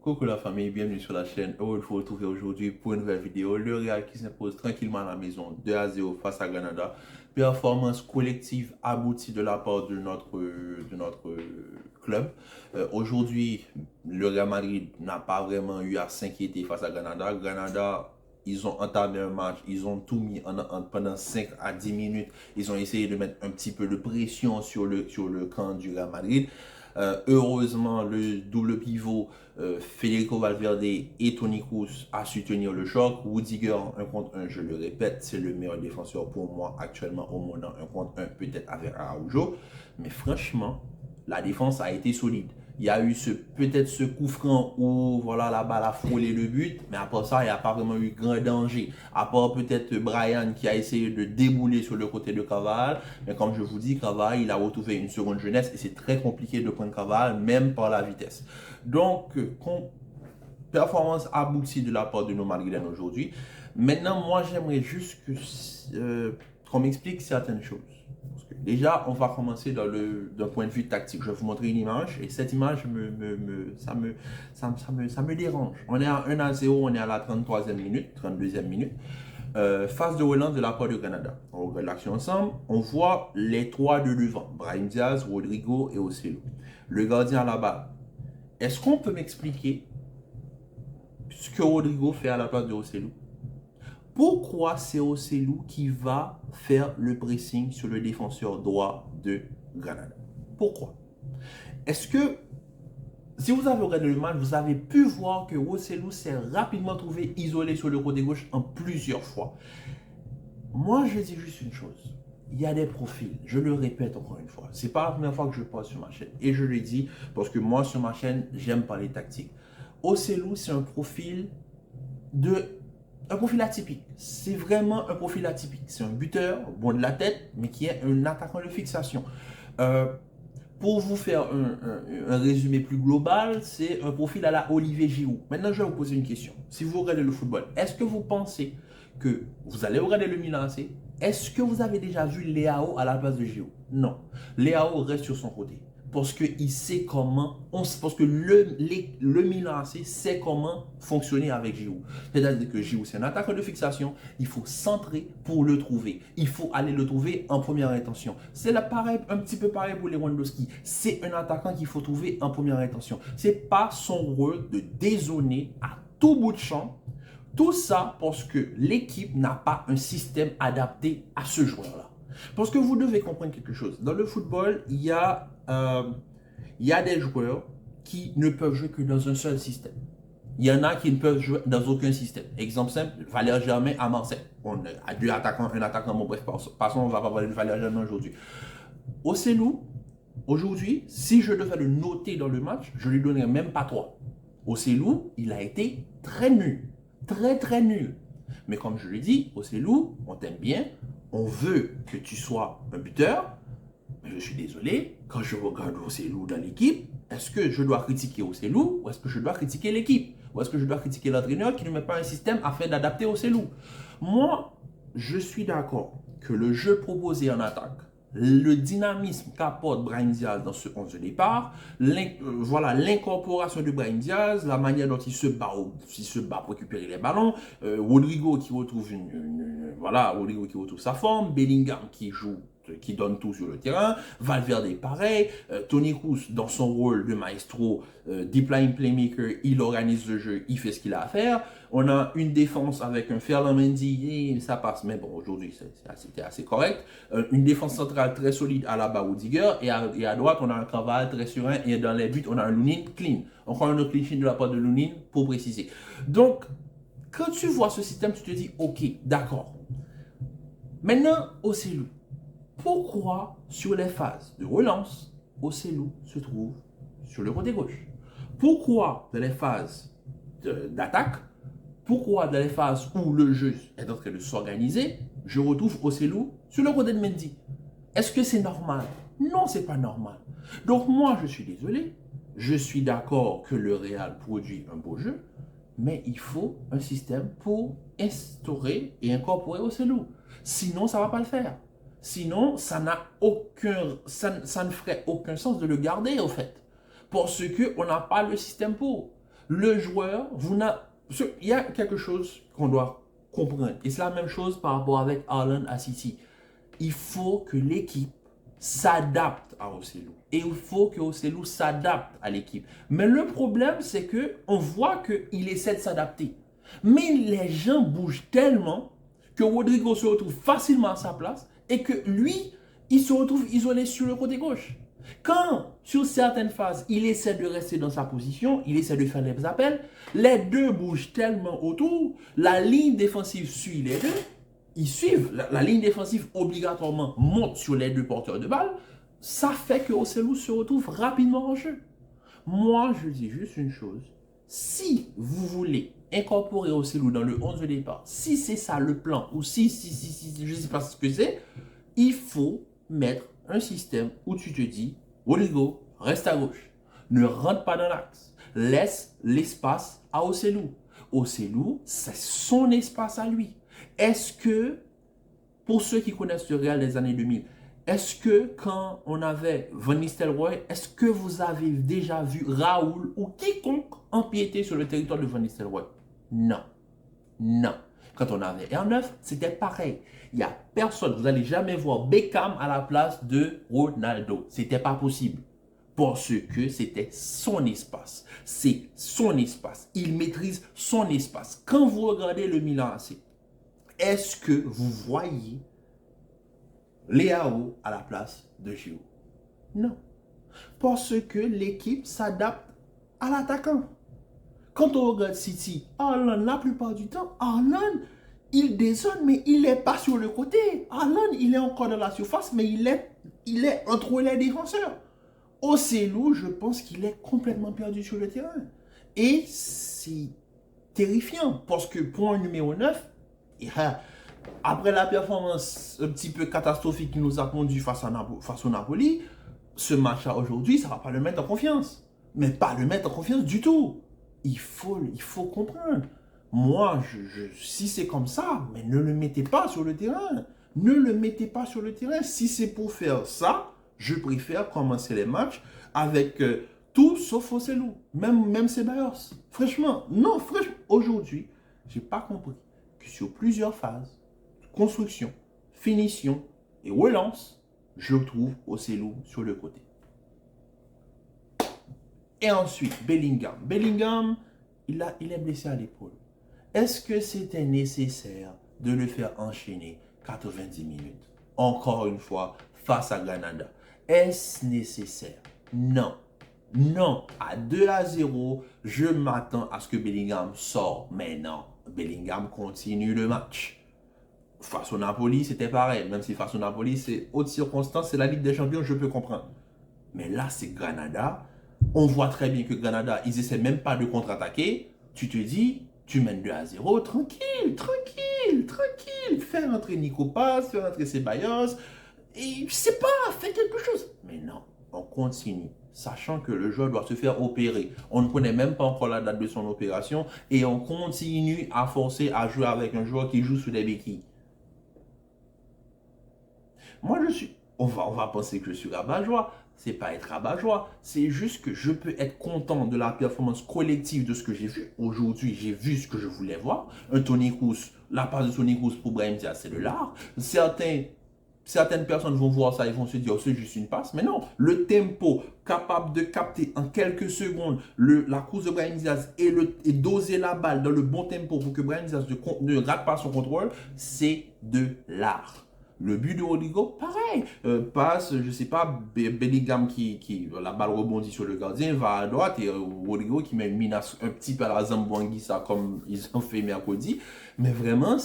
Coucou la famille, bienvenue sur la chaîne. Heureux de vous retrouver aujourd'hui pour une nouvelle vidéo. Le Real qui s'impose tranquillement à la maison 2-0 face à Granada. Performance collective aboutie de la part de notre club. Aujourd'hui, le Real Madrid n'a pas vraiment eu à s'inquiéter face à Granada. Granada, ils ont entamé un match, ils ont tout mis pendant 5 à 10 minutes. Ils ont essayé de mettre un petit peu de pression sur le camp du Real Madrid. Heureusement, le double pivot Federico Valverde et Toni Kroos a su tenir le choc. Rudiger en 1 contre 1, je le répète, c'est le meilleur défenseur pour moi actuellement au monde en 1 contre 1, peut-être avec Araujo. Mais franchement, la défense a été solide. Il y a eu peut-être ce coup franc où voilà, la balle a frôlé le but, mais après ça, il n'y a pas vraiment eu grand danger. À part peut-être Brian qui a essayé de débouler sur le côté de Cavani. Mais comme je vous dis, Cavani, il a retrouvé une seconde jeunesse et c'est très compliqué de prendre Cavani, même par la vitesse. Donc, performance aboutie de la part de nos Madrilènes aujourd'hui. Maintenant, moi, j'aimerais juste qu'on m'explique certaines choses. Parce que déjà, on va commencer d'un point de vue tactique. Je vais vous montrer une image et cette image ça me dérange. On est à 1-0, on est à la 33e minute, 32e minute. Phase de relance de la part de Granada. On regarde l'action ensemble. On voit les trois de devant. Brahim Diaz, Rodrigo et Ocelo. Le gardien à la balle. Est-ce qu'on peut m'expliquer ce que Rodrigo fait à la place de Ocelo? Pourquoi c'est Ocelo qui va faire le pressing sur le défenseur droit de Granada? Pourquoi? Est-ce que, si vous avez regardé le match, vous avez pu voir que Ocelo s'est rapidement trouvé isolé sur le côté gauche en plusieurs fois? Moi, je dis juste une chose. Il y a des profils, je le répète encore une fois. C'est pas la première fois que je parle sur ma chaîne. Et je le dis parce que moi, sur ma chaîne, j'aime parler tactique. Ocelo, c'est un profil atypique. C'est vraiment un profil atypique. C'est un buteur, bon de la tête, mais qui est un attaquant de fixation. Pour vous faire un résumé plus global, c'est un profil à la Olivier Giroud. Maintenant, je vais vous poser une question. Si vous regardez le football, est-ce que vous pensez que vous allez regarder le Milan AC? Est-ce que vous avez déjà vu Léao à la place de Giroud? Non. Léao reste sur son côté. Parce qu'il sait comment, parce que le Milan AC sait comment fonctionner avec Giroud. C'est-à-dire que Giroud, c'est un attaquant de fixation, il faut centrer pour le trouver. Il faut aller le trouver en première intention. C'est un petit peu pareil pour Lewandowski. C'est un attaquant qu'il faut trouver en première intention. Ce n'est pas son rôle de dézoner à tout bout de champ. Tout ça parce que l'équipe n'a pas un système adapté à ce joueur-là. Parce que vous devez comprendre quelque chose. Dans le football, il y a des joueurs qui ne peuvent jouer que dans un seul système. Il y en a qui ne peuvent jouer dans aucun système. Exemple simple, Valère Germain à Marseille. On a deux attaquants, un attaquant, bon bref, passons, on ne va pas parler de Valère Germain aujourd'hui. Ocelo, aujourd'hui, si je devais le noter dans le match, je ne lui donnerais même pas 3. Ocelo, il a été très nul. Très très nul. Mais comme je l'ai dit, Ocelo, on t'aime bien, on veut que tu sois un buteur. Mais je suis désolé, quand je regarde Ocelo dans l'équipe, est-ce que je dois critiquer Ocelo ou est-ce que je dois critiquer l'équipe? Ou est-ce que je dois critiquer l'entraîneur qui ne met pas un système afin d'adapter Ocelo? Moi, je suis d'accord que le jeu proposé en attaque, le dynamisme qu'apporte Brahim Diaz dans ce 11 de départ, voilà l'incorporation de Brahim Diaz, la manière dont il se bat pour récupérer les ballons, Rodrigo qui retrouve Rodrigo qui retrouve sa forme, Bellingham qui donne tout sur le terrain, Valverde pareil, Toni Kroos dans son rôle de maestro, deep line playmaker, il organise le jeu, il fait ce qu'il a à faire. On a une défense avec un Ferland Mendy, et ça passe, mais bon, aujourd'hui c'était assez correct. Une défense centrale très solide à la bas Rudiger, et à droite on a un Cavani très serein, et dans les buts on a un Lunin clean. Encore un autre clean sheet de la part de Lunin, pour préciser. Donc, quand tu vois ce système, tu te dis, ok, d'accord. Maintenant, Ocelo. Pourquoi sur les phases de relance, Ocelo se trouve sur le côté gauche? Pourquoi dans les phases d'attaque, pourquoi dans les phases où le jeu est en train de s'organiser, je retrouve Ocelo sur le côté de Mendy? Est-ce que c'est normal? Non, c'est pas normal. Donc moi, je suis désolé, je suis d'accord que le Real produit un beau jeu, mais il faut un système pour instaurer et incorporer Ocelo. Sinon, ça ne va pas le faire. Sinon, ça ne ferait aucun sens de le garder, en fait. Parce qu'on n'a pas le système pour. Le joueur, il y a quelque chose qu'on doit comprendre. Et c'est la même chose par rapport avec Haaland à City. Il faut que l'équipe s'adapte à Ocelot. Et il faut que Ocelot s'adapte à l'équipe. Mais le problème, c'est qu'on voit qu'il essaie de s'adapter. Mais les gens bougent tellement que Rodrigo se retrouve facilement à sa place et que lui, il se retrouve isolé sur le côté gauche. Quand, sur certaines phases, il essaie de rester dans sa position, il essaie de faire des appels, les deux bougent tellement autour, la ligne défensive suit les deux, ils suivent, la ligne défensive obligatoirement monte sur les deux porteurs de balle, ça fait que Ocelot se retrouve rapidement en jeu. Moi, je dis juste une chose, si vous voulez incorporer Ocelot dans le 11 de départ, si c'est ça le plan, ou si je ne sais pas ce que c'est, il faut mettre un système où tu te dis, Rodrigo, reste à gauche, ne rentre pas dans l'axe, laisse l'espace à Ocelot. Ocelot, c'est son espace à lui. Est-ce que, pour ceux qui connaissent le Real des années 2000, est-ce que quand on avait Van Nistelrooy, est-ce que vous avez déjà vu Raoul ou quiconque empiéter sur le territoire de Van Nistelrooy? Non. Non. Quand on avait R9, c'était pareil. Il n'y a personne, vous n'allez jamais voir Beckham à la place de Ronaldo. C'était pas possible. Parce que c'était son espace. C'est son espace. Il maîtrise son espace. Quand vous regardez le Milan AC, est-ce que vous voyez Léao à la place de Giroud? Non. Parce que l'équipe s'adapte à l'attaquant. Quand on regarde City, Haaland, la plupart du temps, Haaland, il dézone, mais il n'est pas sur le côté. Haaland, il est encore dans la surface, mais il est entre les défenseurs. Ocelot, je pense qu'il est complètement perdu sur le terrain. Et c'est terrifiant, parce que pour un numéro 9, après la performance un petit peu catastrophique qui nous a conduit face au Napoli, ce match-là aujourd'hui, ça ne va pas le mettre en confiance. Mais pas le mettre en confiance du tout. Il faut comprendre. Moi, si c'est comme ça, mais ne le mettez pas sur le terrain. Ne le mettez pas sur le terrain. Si c'est pour faire ça, je préfère commencer les matchs avec tout sauf Ocelot. Même Ceballos. Franchement, non, franchement, aujourd'hui, je n'ai pas compris que sur plusieurs phases, construction, finition et relance, je trouve Ocelot sur le côté. Et ensuite, Bellingham. Bellingham, il est blessé à l'épaule. Est-ce que c'était nécessaire de le faire enchaîner 90 minutes? Encore une fois, face à Granada. Est-ce nécessaire? Non. Non. À 2-0, je m'attends à ce que Bellingham sorte. Mais non. Bellingham continue le match. Face au Napoli, c'était pareil. Même si face au Napoli, c'est haute circonstance, c'est la Ligue des Champions, je peux comprendre. Mais là, c'est Granada. On voit très bien que Granada, ils essaient même pas de contre-attaquer. Tu te dis, tu mènes 2-0, tranquille. Fais rentrer Nico Paz, fais rentrer Ceballos. Et je sais pas, fais quelque chose. Mais non, on continue. Sachant que le joueur doit se faire opérer. On ne connaît même pas encore la date de son opération. Et on continue à forcer à jouer avec un joueur qui joue sous des béquilles. Moi, on va penser que je suis rabat-joie. C'est pas être rabat-joie. C'est juste que je peux être content de la performance collective de ce que j'ai vu. Aujourd'hui, j'ai vu ce que je voulais voir. Un Toni Kroos, la passe de Toni Kroos pour Brahim Diaz, c'est de l'art. Certaines personnes vont voir ça et vont se dire, oh, c'est juste une passe. Mais non, le tempo capable de capter en quelques secondes la course de Brahim Diaz et doser la balle dans le bon tempo pour que Brahim Diaz ne rate pas son contrôle, c'est de l'art. Le but de Rodrigo, pareil. Passe, je ne sais pas, Bellingham la balle rebondit sur le gardien, va à droite et Rodrigo qui met une menace un petit peu à la Zamboanguissa comme ils ont fait mercredi. Mais vraiment,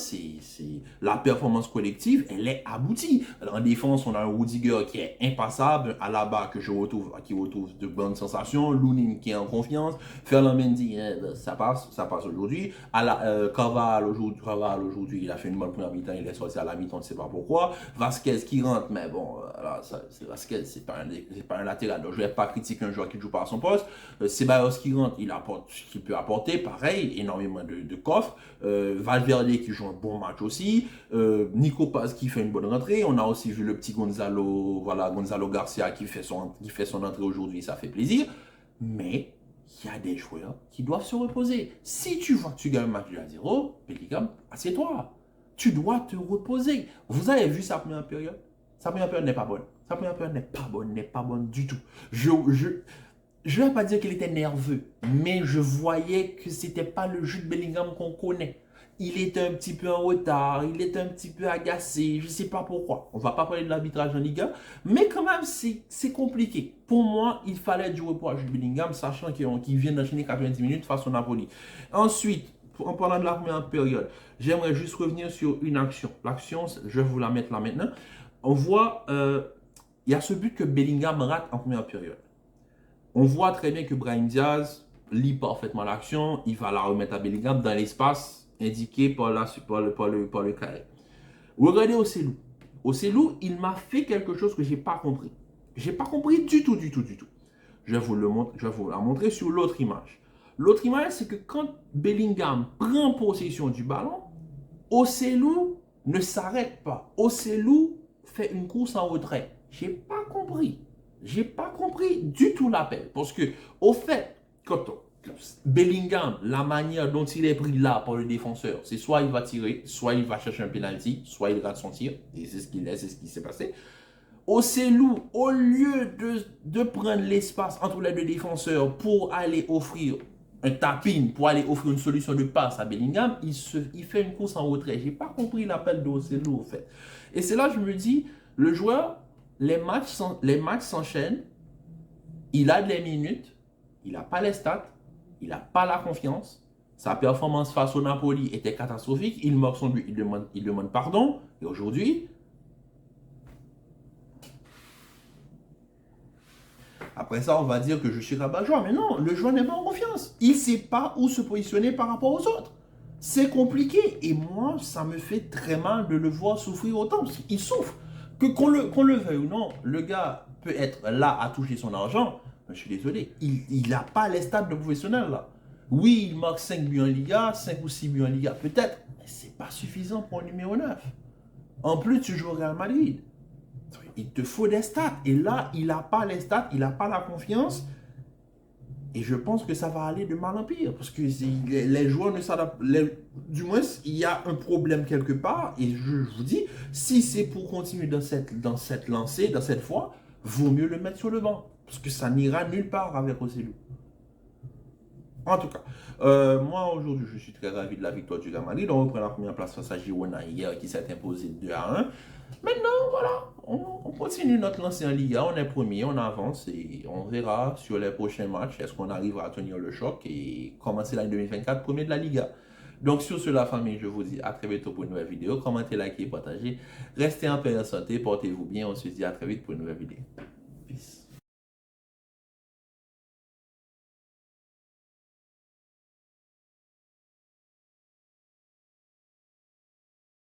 la performance collective, elle est aboutie. En défense, on a un Rudiger qui est impassable, Alaba qui retrouve de bonnes sensations, Lunin qui est en confiance, Ferland Mendy, ça passe aujourd'hui. Carvalho aujourd'hui, il a fait une bonne première mi-temps, il est sorti à la mi-temps, on ne sait pas pourquoi. Vasquez qui rentre, mais bon, Vasquez, c'est pas un latéral, donc je ne vais pas critiquer un joueur qui ne joue pas à son poste. Ceballos qui rentre, il apporte ce qu'il peut apporter, pareil, énormément de coffres. Valverde qui joue un bon match aussi, Nico Paz qui fait une bonne rentrée, on a aussi vu le petit Gonzalo Garcia qui fait son entrée aujourd'hui, ça fait plaisir, mais il y a des joueurs qui doivent se reposer. Si tu vois que tu gagnes un match 2-0, Bellingham, assieds-toi. Tu dois te reposer. Vous avez vu sa première période? Sa première période n'est pas bonne. Sa première période n'est pas bonne du tout. Je ne vais pas dire qu'il était nerveux, mais je voyais que ce n'était pas le jeu de Bellingham qu'on connaît. Il était un petit peu en retard, il était un petit peu agacé, je ne sais pas pourquoi. On ne va pas parler de l'arbitrage en Liga, mais quand même, c'est compliqué. Pour moi, il fallait du repos à Jude Bellingham, sachant qu'il vient d'enchaîner 90 minutes face au Napoli. Ensuite, en parlant de la première période, j'aimerais juste revenir sur une action. L'action, je vais vous la mettre là maintenant. On voit, il y a ce but que Bellingham rate en première période. On voit très bien que Brahim Diaz lit parfaitement l'action, il va la remettre à Bellingham dans l'espace indiqué par le carré. Regardez Ocelou. Ocelou, il m'a fait quelque chose que je n'ai pas compris. Je n'ai pas compris du tout. Je vais vous la montrer sur l'autre image. L'autre image, c'est que quand Bellingham prend possession du ballon, Ocelou ne s'arrête pas. Ocelou fait une course en retrait. Je n'ai pas compris. J'ai pas compris du tout l'appel. Parce que, au fait, quand Bellingham, la manière dont il est pris là par le défenseur, c'est soit il va tirer, soit il va chercher un penalty, soit il rate son tir. Et c'est ce qui s'est passé. Ocelou, au lieu de prendre l'espace entre les deux défenseurs pour aller offrir un tapping, pour aller offrir une solution de passe à Bellingham, il fait une course en retrait. J'ai pas compris l'appel d'Ocelou, au fait. Et c'est là que je me dis, le joueur, les matchs s'enchaînent, il a des minutes, il n'a pas les stats, il n'a pas la confiance, sa performance face au Napoli était catastrophique, il marque son but, il demande pardon, et aujourd'hui, après ça, on va dire que je suis rabat-joie, mais non, le joueur n'est pas en confiance. Il ne sait pas où se positionner par rapport aux autres. C'est compliqué, et moi, ça me fait très mal de le voir souffrir autant, parce qu'il souffre. Qu'on le veuille ou non, le gars peut être là à toucher son argent. Je suis désolé, il n'a pas les stats de professionnel là. Oui, il marque 5 buts en Liga, 5 ou 6 buts en Liga, peut-être, mais ce n'est pas suffisant pour un numéro 9. En plus, tu joues au Real Madrid. Il te faut des stats. Et là, il n'a pas les stats, il n'a pas la confiance. Et je pense que ça va aller de mal en pire. Parce que les joueurs ne s'adaptent. Du moins, il y a un problème quelque part. Et je vous dis, si c'est pour continuer dans cette lancée, dans cette voie, vaut mieux le mettre sur le banc. Parce que ça n'ira nulle part avec Ocelou. En tout cas, moi aujourd'hui, je suis très ravi de la victoire du Real Madrid. On reprend la première place face à Girona hier qui s'est imposé 2-1. Maintenant, voilà, on continue notre lancée en Liga. On est premier, on avance et on verra sur les prochains matchs est-ce qu'on arrivera à tenir le choc et commencer l'année 2024 premier de la Liga. Donc sur ce, la famille, je vous dis à très bientôt pour une nouvelle vidéo. Commentez, likez, partagez. Restez en paix et en santé, portez-vous bien. On se dit à très vite pour une nouvelle vidéo. Peace.